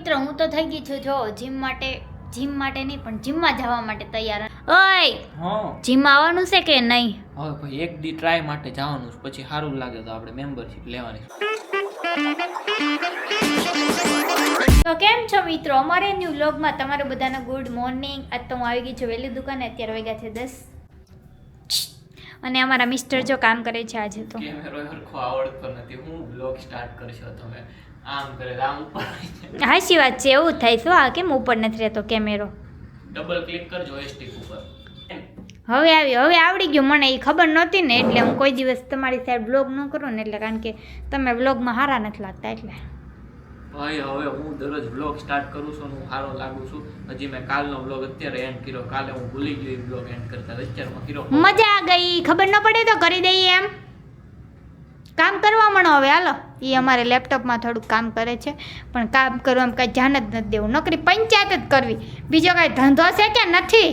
મિત્રો હું તો થઈ ગઈ છું જો જીમ માટે નહીં પણ જીમમાં જવા માટે તૈયાર. ઓય હા જીમ આવવાનું છે કે નહીં? હવે ભાઈ એક દી ટ્રાય માટે જવાનું છે, પછી સારું લાગે તો આપણે મેમ્બરશિપ લેવાની છે. તો કેમ છો મિત્રો, અમારે ન્યૂ વ્લોગમાં તમારું બધાને ગુડ મોર્નિંગ. આજ તો હું આવી ગઈ છું વહેલી દુકાને, અત્યારે વાગ્યા છે 10 અને અમારા મિસ્ટર જો કામ કરે છે આજે તો. કેમેરો સરખો આવડતો નથી, હું બ્લોગ સ્ટાર્ટ કરશો તમે આમ કરે આમ ઉપર હાચી વાત છે, એવું થાય શું? આ કેમ ઉપર નથી રહેતો કેમેરો? ડબલ ક્લિક કરજો સ્ટિક ઉપર. હવે આવડી ગયું મને, એ ખબર નહોતી ને એટલે હું કોઈ દિવસ તમારી સાઈડ વ્લોગ ન કરું ને એટલે, કારણ કે તમે વ્લોગમાં સારા નથી લાગતા એટલે. ભાઈ હવે હું દરરોજ વ્લોગ સ્ટાર્ટ કરું છું, હું સારો લાગુ છું. હજી મેં કાલનો વ્લોગ અત્યારે એન્ડ કર્યો, કાલે હું ભૂલી ગયો એ વ્લોગ એન્ડ કરતા, અત્યારમાં કર્યો. મજા આ ગઈ, ખબર ન પડે તો કરી દઈએ એમ. કામ કરવા મળો હવે, હાલો. એ અમારે લેપટોપમાં થોડુંક કામ કરે છે, પણ કામ કરવામાં કાંઈ ધ્યાન જ નથી દેવું, નોકરી પંચાયત જ કરવી, બીજો કાંઈ ધંધો છે કે નથી?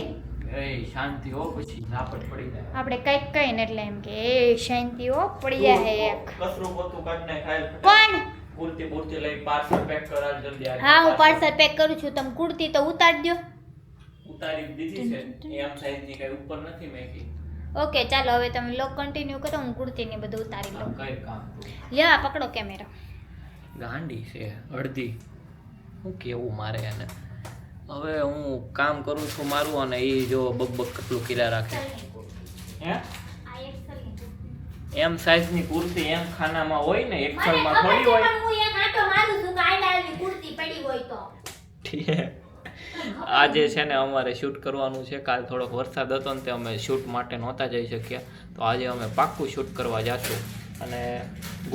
એ શાંતિ હો, પછી ઝાપટ પડી જાય. આપણે કંઈક કહીને એટલે એમ કે એ શાંતિ હો પડી જાય એક. કસરું પોતું કાઢ નાખાય. કોણ? કુર્તી લઈ પાર્સલ પેક કરાલ જલ્દી. હા હું પાર્સલ પેક કરું છું, તમે કુર્તી તો ઉતારજો. ઉતારી દીધી છે, એમ સાઈઝ ની કઈ ઉપર નથી મેકી. ઓકે ચાલો હવે તમે લોક કન્ટિન્યુ કરો, હું કુર્તીને બધું ઉતારી લઉં. કઈ કામ લ્યો આ પકડો કેમેરો. ગાંડી છે અડધી, હું કેવું મારે એને. હવે હું કામ કરું છું મારું, અને એ જો બક કેટલું કિરા રાખે. હે એમ સાઈઝ ની કુર્તી એમ ખાનામાં હોય ને, એક્સેલ માં થોડી હોય. હું એક આટો મારું છું કે આડાની કુર્તી પડી હોય તો. ઠીક છે. આજે છે ને અમારે શૂટ કરવાનું છે, કાલ થોડોક વરસાદ હતો ને તે અમે શૂટ માટે નહોતા જઈ શક્યા, તો આજે અમે પાક્કું શૂટ કરવા જાશું. અને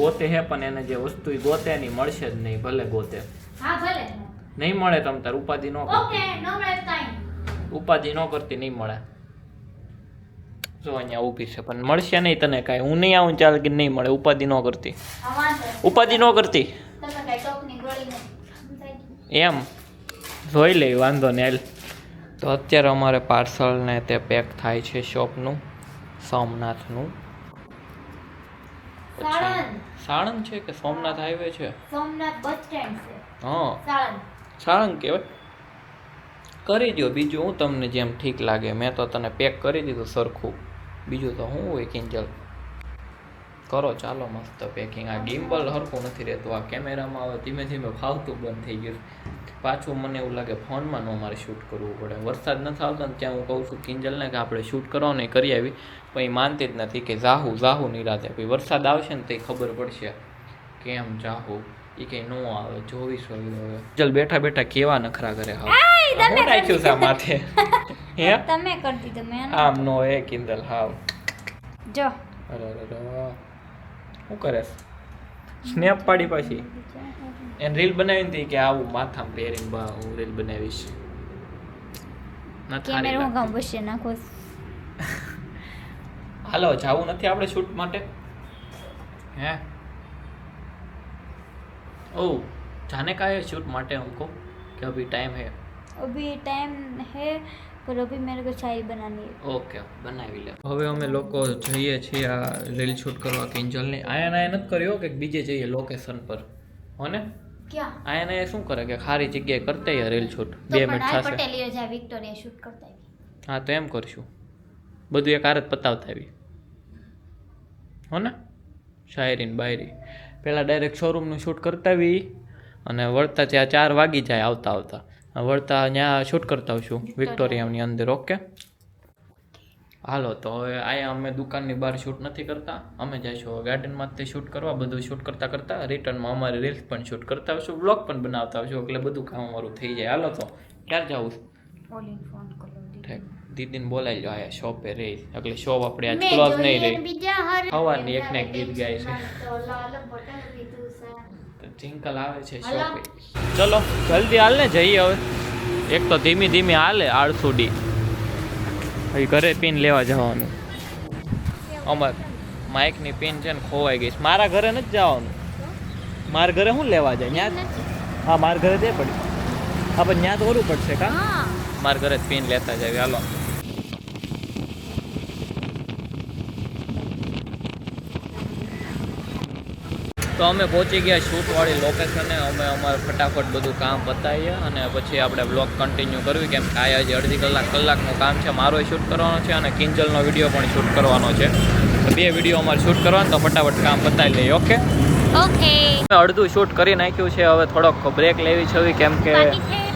ગોતે હે પણ એને જે વસ્તુ ગોતે એની મળશે જ નહીં, ભલે ગોતે. હા ભલે નહીં મળે, તમ તાર ઉપાધિ ન કરતી. ઓકે નો મળે કાઈ ઉપાધિ ન કરતી, નહીં મળે. જો અહીંયા ઊભી છે પણ મળશે નહીં તને કાંઈ. હું નહીં આવું ચાલ કે નહીં મળે, ઉપાધિ ન કરતી. ઉપાધિ ન કરતી તમે કાઈ ટોપની ગોળી નથી એમ જોઈ લઈ, વાંધો ને. તો અત્યારે અમારે પાર્સલ ને તે પેક થાય છે શોપનું, સોમનાથનું. સાણંદ છે કે સોમનાથ હાઈવે છે? સોમનાથ બસ સ્ટેન્ડ છે. હા સાણંદ સાણંદ કહેવાય. કરી દો બીજું, હું તમને જેમ ઠીક લાગે. મેં તો તને પેક કરી દીધું સરખું, બીજું તો હું હોય કિંજલ. કરો ચાલો મસ્ત પેકિંગ. આ ગિમ્બલ સરખું નથી રહેતું, આ કેમેરામાં હવે ધીમે ધીમે ફાવતું બંધ થઈ ગયું. પાછું મને એવું લાગે ફોનમાં ન મારે શૂટ કરવું પડે. વરસાદ નથી આવતો ને ત્યાં હું કહું છું કિંજલને કે આપણે શૂટ કરવાનું એ કરી આવી, પણ એ માનતી જ નથી કે જાહું નિરાતે. પછી વરસાદ આવશે ને તો ખબર પડશે કેમ જાહું. એ કંઈ ન આવે, જોઈશું હવે. ચલ બેઠા બેઠા કેવા નખરા કરે. હા હું રાખ્યું છે માથે. હે તમે કરી દીધું મેં આમ નો હે કિંજલ. હાવ જો અરે શું કરે? સ્નેપ પાડી પાછી એને રીલ બનાવી હતી કે આવું માથામાં પહેરીને બા હું રીલ બનાવીશ. કેમેરો હું ગામ બસે નાખો. હાલો જાવું નથી આપણે શૂટ માટે? હે ओ जाने का है शूट माटे हमको कि अभी टाइम है? अभी टाइम है पर अभी मेरे को चाय बनानी है. ओके બનાવી લે. હવે અમે લોકો જઈએ છીએ આ રીલ શૂટ કરવા કિંજલને. આયા નથી કર્યો કે બીજે જઈએ લોકેશન પર હોને? ક્યાં આયા શું કરે કે ખારી જગ્યાએ કરતા યાર રીલ શૂટ 2 મિનિટ થશે. પટેલ જાય વિક્ટોરિયા શૂટ કરતા આવી. હા તો એમ કરશું, બધું એક હારે જ પતાવતા આવી હોને. શાયરીન બાયરી પહેલાં ડાયરેક્ટ શોરૂમનું શૂટ કરતા આવી અને વળતા ત્યાં 4 વાગી જાય આવતા વળતા ત્યાં શૂટ કરતા આવશું વિક્ટોરિયાની અંદર. ઓકે હાલો તો હવે અહીંયા અમે દુકાનની બહાર શૂટ નથી કરતા, અમે જઈશું ગાર્ડનમાંથી શૂટ કરવા. બધું શૂટ કરતાં રિટર્નમાં અમારી રીલ્સ પણ શૂટ કરતા આવશું, બ્લોગ પણ બનાવતા આવશું, એટલે બધું કામ અમારું થઈ જાય. હાલો તો ક્યારે જવું? ઠીક દીદીને બોલાવી લો, આયા શોપે રહી એટલે શોપ આપણે આજ ક્લોઝ નહીં રહી. સવારની એકને એક ગીત ગાય છે. ચિંકલ આવે છે શોપે. ચલો જલ્દી હાલ ને જઈએ હવે. એક તો ધીમી ધીમી હાલે આળસુડી. હવે ઘરે પિન લેવા જવાનું. અમાર માઇકની પિન છે ને ખોવાઈ ગઈ છે. મારા ઘરે નથી જવાનું, મારા ઘરે શું લેવા જાય ત્યાં? હા મારા ઘરે તે પડી. હા પણ ત્યાં તો કરવું પડશે કા? મારા ઘરે જ પિન લેતા જાય. હાલો તો તો અમે પહોંચી ગયા શૂટવાળી લોકેશને. અમે અમારું ફટાફટ બધું કામ પતાવીએ અને પછી આપણે બ્લોગ કન્ટિન્યુ કરવી, કેમ કે આ હજી અડધી કલાકનું કામ છે. મારોય શૂટ કરવાનો છે અને કિંજલનો વિડીયો પણ શૂટ કરવાનો છે. તો 2 વિડીયો અમારે શૂટ કરવાનો, તો ફટાફટ કામ પતાવી લઈએ. Okay okay. અડધું શૂટ કરી નાખ્યું છે. હવે થોડોક બ્રેક લેવી છે, કેમ કે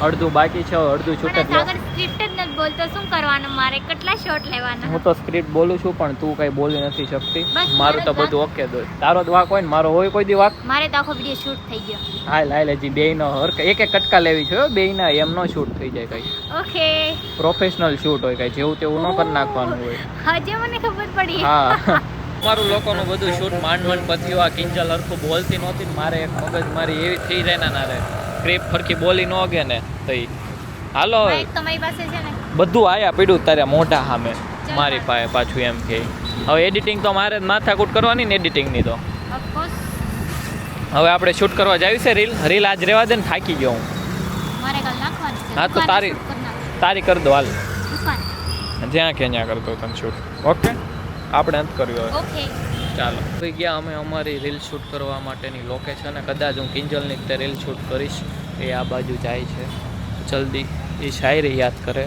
અડધું બાકી છે. અડધું શૂટ જ સ્ક્રિપ્ટ જ નથી બોલતો, શું કરવાનું મારે? કેટલા શોટ લેવાના? હું તો સ્ક્રિપ્ટ બોલું છું, પણ તું કઈ બોલી નથી શકતી. મારું તો બધું ઓકે જ હોય. તારો જ વાક હોય ને મારો હોય કોઈ દી વાક? મારે તો આખો વિડીયો શૂટ થઈ ગયો. હાલ હજી બેયનો એક કટકા લેવી છે. બેયના એમનો શૂટ થઈ જાય. કઈ ઓકે પ્રોફેશનલ શૂટ હોય, કઈ જેવું તેવું ન કરી નાખવાનું હોય. હજે મને ખબર પડી. હા મારું લોકોનું બધું શૂટ માંડ પત્યું. આ કિંજલ હરખું બોલતી નહોતી. મારે એક મગજ મારી એવી થઈ જાય ને નારે સ્ક્રિપ્ટ ફરકી બોલી ન ગે ને તો હાલો તમારી પાસે છે ને બધું આયા પીડ્યું તારે મોઢા સામે મારી પાસે પાછું એમ કે હવે એડિટિંગ તો મારે માથાકૂટ કરવાની ને એડિટિંગની તો હવે આપણે શૂટ કરવા જાવી છે. રીલ આજ રહેવા દે ને, થાકી ગયો હું. મારે કાલ નાખવાની છે. હા તો તારી કરી દો હાલ, જ્યાં કે ત્યાં કરતો તને શૂટ. ઓકે આપણે અંત કર્યો હવે. ઓકે ચાલો થઈ ગયા અમે અમારી રીલ શૂટ કરવા માટેની લોકેશન. કદાચ હું કિંજલની તે રીલ શૂટ કરીશ. એ આ બાજુ જાય છે જલ્દી. એ શાયરી યાદ કરે.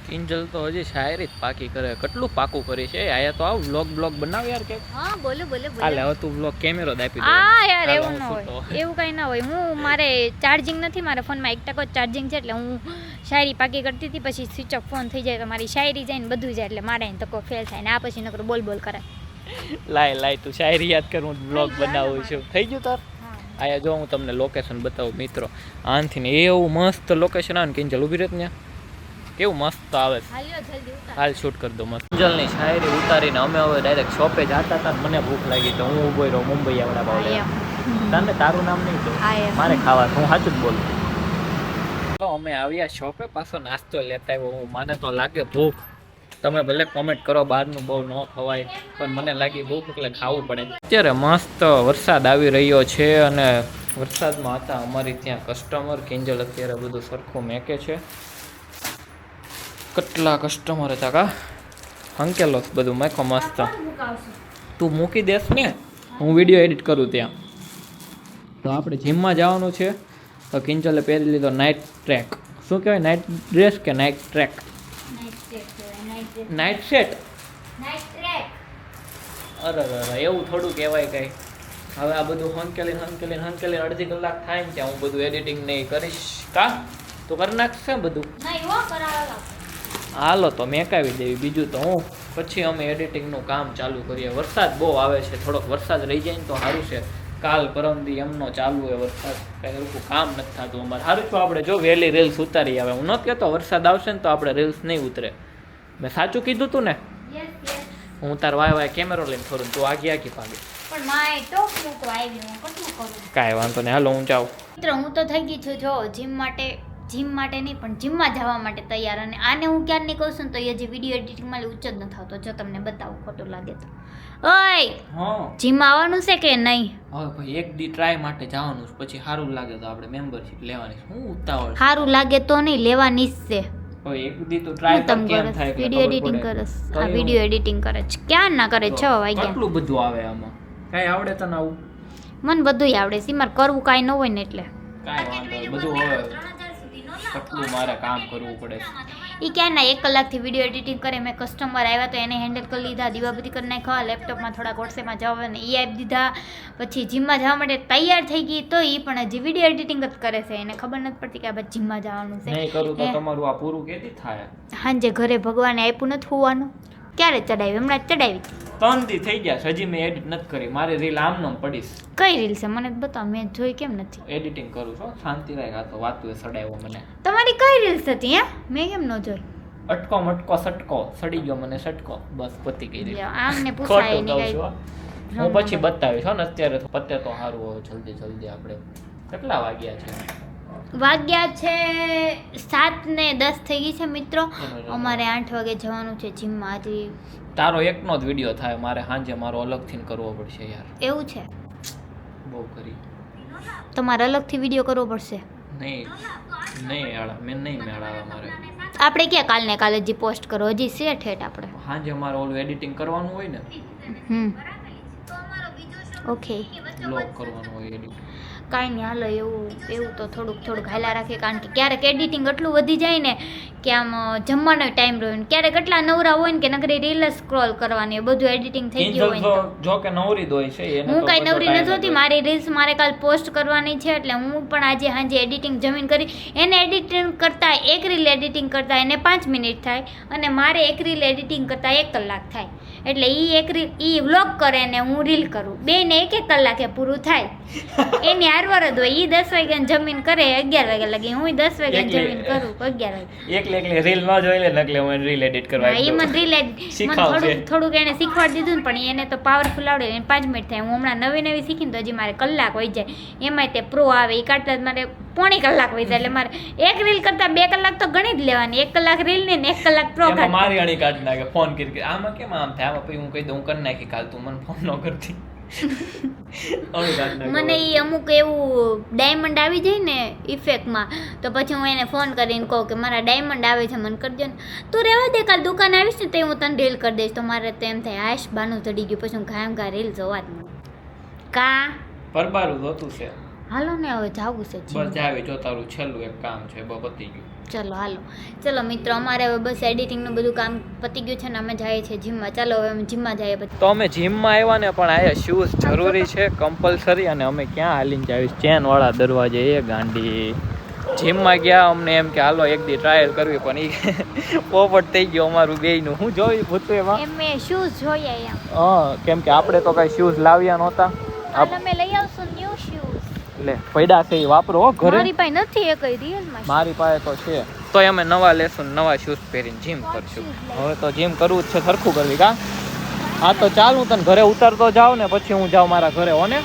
કિંજલ તો હજી શાયરી જ પાકી કરે. કેટલું પાકું કરી છે. આયા તો આવ બ્લોગ બનાવ યાર કે. હા બોલો હાલે હવે તું બ્લોગ કેમેરો જ આપી દે. હા યાર એવું ન હોય, એવું કઈ ના હોય. હું મારે ચાર્જિંગ નથી, મારા ફોનમાં 1% ચાર્જિંગ છે, એટલે હું શાયરી પાકી કરતી હતી. પછી સ્વિચ ઓફ ફોન થઈ જાય તો મારી શાયરી જાય ને બધું જાય, એટલે મારે એને તકો ફેલ થાય ને આ પછી નકરો બોલ કરે. લાય તું શાયરી યાદ કર, હું બ્લોગ બનાવું છું. થઈ ગયું તાર? આયા જો હું તમને લોકેશન બતાવું મિત્રો. આનથી ને એવું મસ્ત લોકેશન આવે ને કિંજલ ઊભી રહે ત્યાં કેવું મસ્ત આવે. હાલ શૂટ કરી દો મસ્ત. કિંજલની શાયરી ઉતારીને અમે હવે ડાયરેક્ટ શોપે જતા હતા. મને ભૂખ લાગી તો હું ઊભો રહ્યો મુંબઈ આવડા ભાવ. તને તારું નામ નહીં તો મારે ખાવા, હું સાચું જ બોલું. તો અમે આવ્યા શોપે, પાછો નાસ્તો લેતા આવ્યો હું. મને તો લાગે ભૂખ. તમે ભલે કોમેન્ટ કરો બહારનું બહુ ન ખવાય, પણ મને લાગી ભૂખ એટલે ખાવું પડે. અત્યારે મસ્ત વરસાદ આવી રહ્યો છે અને વરસાદમાં હતા અમારી ત્યાં કસ્ટમર. કિંજલ અત્યારે બધું સરખું મેકે છે. કેટલા કસ્ટમર હતા કા હંકેલો બધું મેકો મસ્ત. તું મૂકી દેસ ને, હું વિડીયો એડિટ કરું ત્યાં. તો આપણે જીમમાં જવાનું છે. તો કિંજલે પહેરી લીધો નાઇટ ટ્રેક. શું કહેવાય, નાઇટ ડ્રેસ કે નાઇટ ટ્રેક? Night set. અરે એવું થોડું કહેવાય કઈ. હવે આ બધું હંકેલી અડધી કલાક થાય ને ત્યાં હું બધું એડિટિંગ નહીં કરીશ. કા તો કરી નાખશે બધું? હાલો તો મેકાવી દેવી. બીજું તો હું પછી અમે એડિટિંગનું કામ ચાલુ કરીએ. વરસાદ બહુ આવે છે, થોડોક વરસાદ રહી જાય ને તો સારું છે. કાલ પરમદી એમનો ચાલુ હોય વરસાદ, કંઈ એવું કામ નથી થતું અમારે. સારું તો આપણે જો વહેલી રીલ્સ ઉતારી આવે. હું નથી કહેતો વરસાદ આવશે ને તો આપણે રીલ્સ નહીં ઉતરે. મેં સાચું કીધું તું ને? હું તાર વાય કેમેરો લઈને ફરું, તું આગી ભાગે. કાંઈ વાંધો નહીં, હાલો હું જાઉં. મિત્રો હું તો થઈ ગઈ છું જો જીમ માટે નહીં પણ જીમમાં જવા માટે તૈયાર. અને આને હું ક્યારે નહીં કહું છું ને તો એ જે વિડીયો એડિટિંગમાં ઊંચ જ નથી આવતો. જો તમને બતાવું, ખોટું લાગે તો. ઓય જીમ આવવાનું છે કે નહીં? હવે ભાઈ એક દી ટ્રાય માટે જવાનું છે, પછી સારું લાગે તો આપણે મેમ્બરશિપ લેવાની. હું ઉતાવળ સારું લાગે તો નહીં, લેવાની જ છે. હવે એક દી તો ટ્રાય કર કેમ થાય. વિડીયો એડિટિંગ કરસ, આ વિડીયો એડિટિંગ કરે છે. ક્યાં ના કરે? 6 વાગ્યા. કેટલું બધું આવે આમાં. કાઈ આવડે તને આવું? મને બધુંય આવડે છે. મારે કરવું કાંઈ ન હોય ને એટલે કાંઈ વાંધો બધું હવે કેટલું મારે કામ કરવું પડે. એ ક્યાંના 1 કલાકથી વિડીયો એડિટિંગ કરે. મેં કસ્ટમર આવ્યા તો એને હેન્ડલ કરી લીધા, દીવાબત્તી કરી નાખ્યા, લેપટોપમાં થોડા વોટ્સએપમાં જવા ને એ આપી દીધા. પછી જીમમાં જવા માટે તૈયાર થઈ ગઈ તો એ પણ હજી વિડીયો એડિટિંગ જ કરે છે. એને ખબર નથી પડતી કે આ ભાઈ જીમમાં જવાનું છે. નહીં કરું તો તમારું આ પૂરું કેથી થાય? સાંજે ઘરે ભગવાને આપ્યું નથી હોવાનું. ક્યારે ચડાવી? હમણાં ચડાવી 3 દી થઈ ગયા હજી મેં એડિટ નથી કરી. મારી રીલ આમ પડીશ. કઈ રીલ છે મને બતાવ, મેં જોઈ કેમ નથી? એડિટિંગ કરું છું, શાંતિ રાખ. આ તો વાતું સડાવ્યો મને. તમારી કઈ રીલ્સ હતી? મેં કેમ ન જોઈ? અટકો મટકો સટકો સડી ગયો મને સટકો, બસ પતી ગઈ રીલ. આમને પૂછાય નહીં. હું પછી બતાવીશ હો ને. અત્યારે તો પતે તો સારું હોય. જલ્દી આપણે કેટલા વાગ્યા છે? વાગ્યા છે 7:10 થઈ ગઈ છે મિત્રો. અમારે 8 વાગે જવાનું છે જીમમાં. હજી તારો એકનો જ વિડીયો થાય, મારે સાંજે મારો અલગથી કરવો પડશે યાર. એવું છે? બહુ કરી. તમારે અલગથી વિડીયો કરવો પડશે? નહીં યાર, મેં નહીં મેળાવા મારે. આપણે ક્યાં કાલને કાલે જ પોસ્ટ કરો? હજી છે ઠેઠ આપણે સાંજે મારે ઓલું એડિટિંગ કરવાનું હોય ને. ઓકે બ્લોગ કરવાનું હોય એડિટ. કાંઈ નહીં હાલો એવું તો થોડુંક હાલા રાખીએ કારણ કે ક્યારેક એડિટિંગ એટલું વધી જાય ને કે આમ જમવાનો ટાઈમ રહ્યો ને ક્યારેક એટલા નવરા હોય ને કે નકરી રીલ સ્ક્રોલ કરવાની બધું એડિટિંગ થઈ ગયું હોય ને જો કે નવરી જ હોય છે એને હું તો કાંઈ બધો નવરી time નથી હોતી જ હોય. મારી રીલ્સ મારે કાલ પોસ્ટ કરવાની છે એટલે હું પણ આજે સાંજે એડિટિંગ જમીન કરી એને એડિટિંગ કરતાં એક રીલ એડિટિંગ કરતાં એને 5 મિનિટ થાય અને મારે એક રીલ એડિટિંગ કરતાં 1 કલાક થાય એટલે એ વ્લોગ કરે ને હું રીલ કરું બેને 1 કલાકે પૂરું થાય એની હારવાર જ હોય 10 વાગ્યાને જમીન કરે 11 વાગ્યા લગી હું 10 વાગ્યાને જમીન કરું 11 વાગે એકલી રીલ ન જોઈ લે નકલે હું રીલ એડિટ કરવા એ મને રીલ શીખવાડશે. થોડુંક એને શીખવાડી દીધું ને પણ એને તો પાવરફુલ આવડે એને 5 મિનિટ થાય હું હમણાં નવી શીખીને તો હજી મારે કલાક વહી જાય એમાંય તે પ્રો આવે એ કાઢતા જ મારે 1.5 કલાક વહી જાય એટલે મારે એક રીલ કરતાં 2 કલાક તો ગણી જ લેવાની 1 કલાક રીલ ને 1 કલાક પ્રો એમાં મારી અણી કાઢી નાખે ફોન કરી આમાં કેમ આમ થાય આમાં પછી હું કહી દઉં હું કરી નાખી કાલ તું મને ફોન ન કરતી અણી કાઢી નાખે. મને એ અમુક એવું ડાયમંડ આવી જાય ને ઇફેક્ટમાં તો પછી હું એને ફોન કરીને કહું કે મારા ડાયમંડ આવે છે મને કરજો ને તું રહેવા દે કાલ દુકાન આવીશ ને તો હું તને રીલ કરી દઈશ તો મારે તો એમ થાય હાશ બાનું ચડી ગયું પછી હું ઘા રીલ જોવા જ મળે કા પરબારું જોતું છે હાલો ને હવે જાવું છે બસ જાવી જો તારું છેલ્લું એક કામ છે પતી ગયું. ચલો મિત્રો અમારે હવે બસ એડિટિંગનું બધું કામ પતી ગયું છે ને અમે જઈએ છીએ જીમમાં ચાલો હવે અમે જીમમાં જઈએ પછી તો અમે જીમમાં આવ્યા ને પણ આ શૂઝ જરૂરી છે કમ્પલસરી અને અમે ક્યાં હાલીને જાવીશ ચેનવાળા દરવાજે એ ગાંડી જીમમાં ગયા અમને એમ કે હાલો એક દી ટ્રાયલ કરવી પણ એ પોપટ થઈ ગયો અમારું બેયનું હું જોયું ભૂતું એમાં એમ મેં શૂઝ જોઈએ એમ હા કેમ કે આપણે તો કઈ શૂઝ લાવ્યા નહોતા હાલ અમે લઈ આવશું ન્યૂ શૂઝ એટલે પૈડા છે એ વાપરો હો ઘરે મારી પાસે નથી એ કઈ રિયલમાં મારી પાસે તો છે તો અમે નવા લેશું ને નવા શૂઝ પહેરીને જીમ કરશું હવે તો જીમ કરવું જ છે સરખું કરવી કા હા તો ચાલ હું તને ઘરે ઉતરતો જાઉં ને પછી હું જાઉં મારા ઘરે હો ને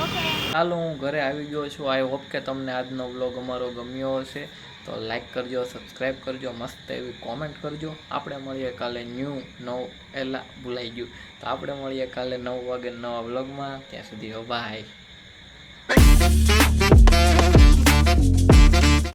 ચાલો હું ઘરે આવી ગયો છું આઈ હોપ કે તમને આજનો વ્લોગ અમારો ગમ્યો હશે તો લાઈક કરજો સબસ્ક્રાઈબ કરજો મસ્ત એવી કોમેન્ટ કરજો આપણે મળીએ કાલે ભૂલાઈ ગયું તો આપણે મળીએ કાલે 9 વાગે નવા વ્લોગમાં ત્યાં સુધી બાય